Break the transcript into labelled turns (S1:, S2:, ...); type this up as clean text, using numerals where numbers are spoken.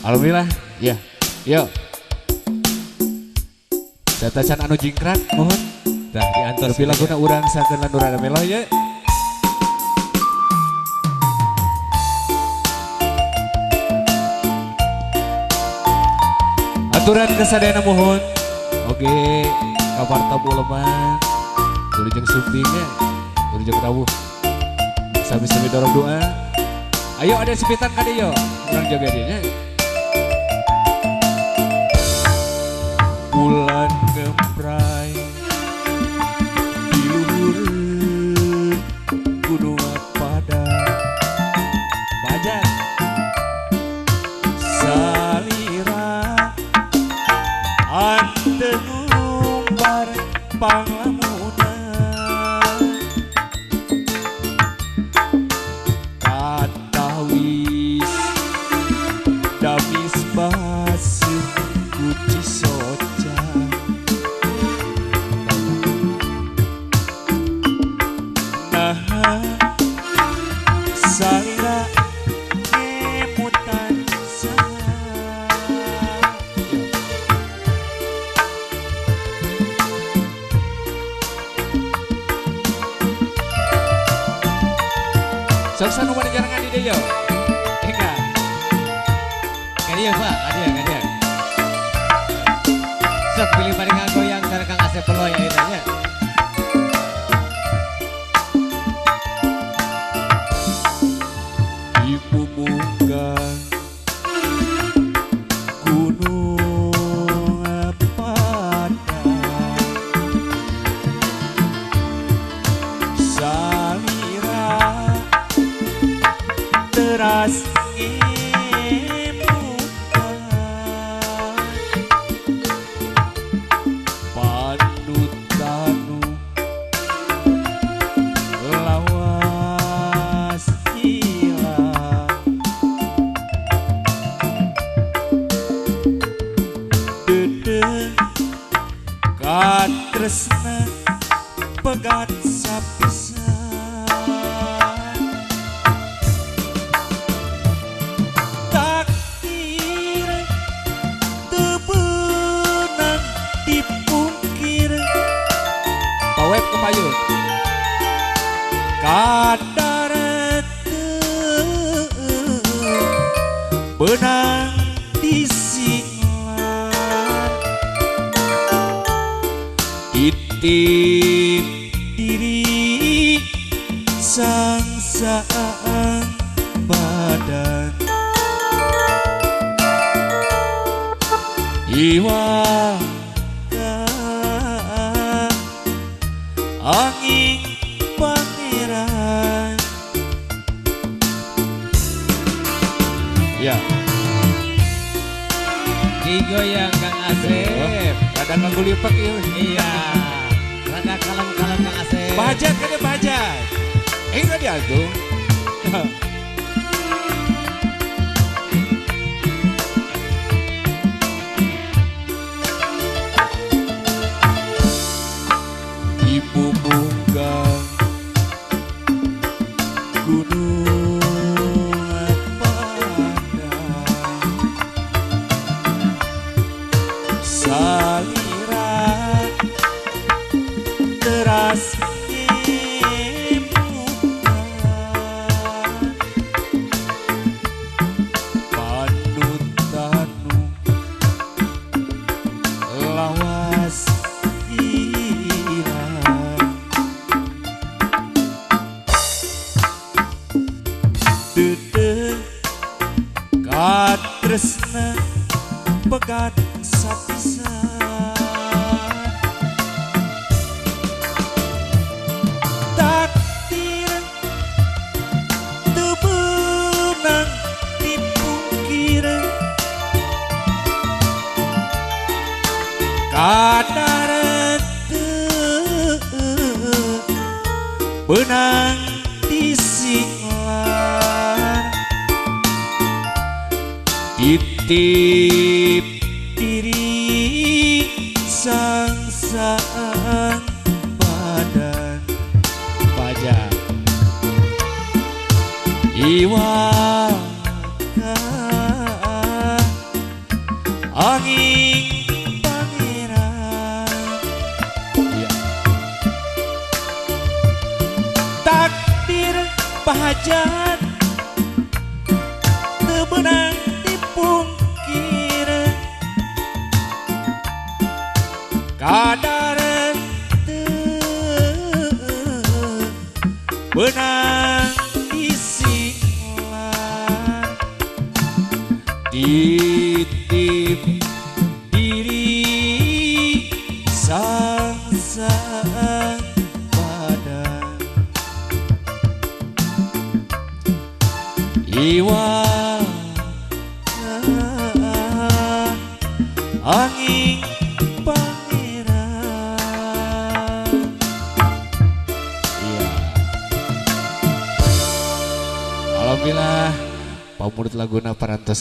S1: Alhamdulillah, ya. Yuk. Datacan anu jingkrak, mohon.
S2: Dah diantar
S1: Tapi laguna urang sakeun lan urang melo ya. Aturan kesadayana mohon. Oke, kabar tabu lemah. Kudu jeung sumpingnya, kudu jeung rawuh. Sami-sami dorong doa. Ayo ada sepitan ka dieu, urang jaga dieu nya. Bulan ngemprai di luhur gunung padang Bajan salira anteng umbar panglamunan katawis damis basuh kuci soca salira kemutan Saksa nu mani jarangan di dieu. Enggak.
S2: Kadieu Pak, kadieu. Sok pilih paringan goyang sareng Kang Asep Peloy ayeuna nya.
S1: Ibu bukan gunung padang salira teras ngemukan panutanu lawas hilang dede katresna pegat sapisan takdir teu beunang dipungkir pawet kepayun kadar teu beunang disinglar titip diri sangsaan badan iwaka angin pangeran ya
S2: Digoyang Kang Asep.
S1: rada nganggo lipak ieu
S2: Iya. Rada kalem-kalem Kang Asep.
S1: bajat kan ya bajat enggak diatung ibu bukan gunung padang salira teras ngemukan panutanu lawas hilang dede katresna pegat sapisan takdir teu beunang dipungkir kadar teu beunang disinglar titip diri sangsaan badan pajak iwaka angin pangeran. Iya. Takdir bahajat teu beunang dipungkir, kadar teu beunang disinglan, titip diri sang badan iwa angin pangeran. Iya. Alhamdulillah pamurut laguna parantos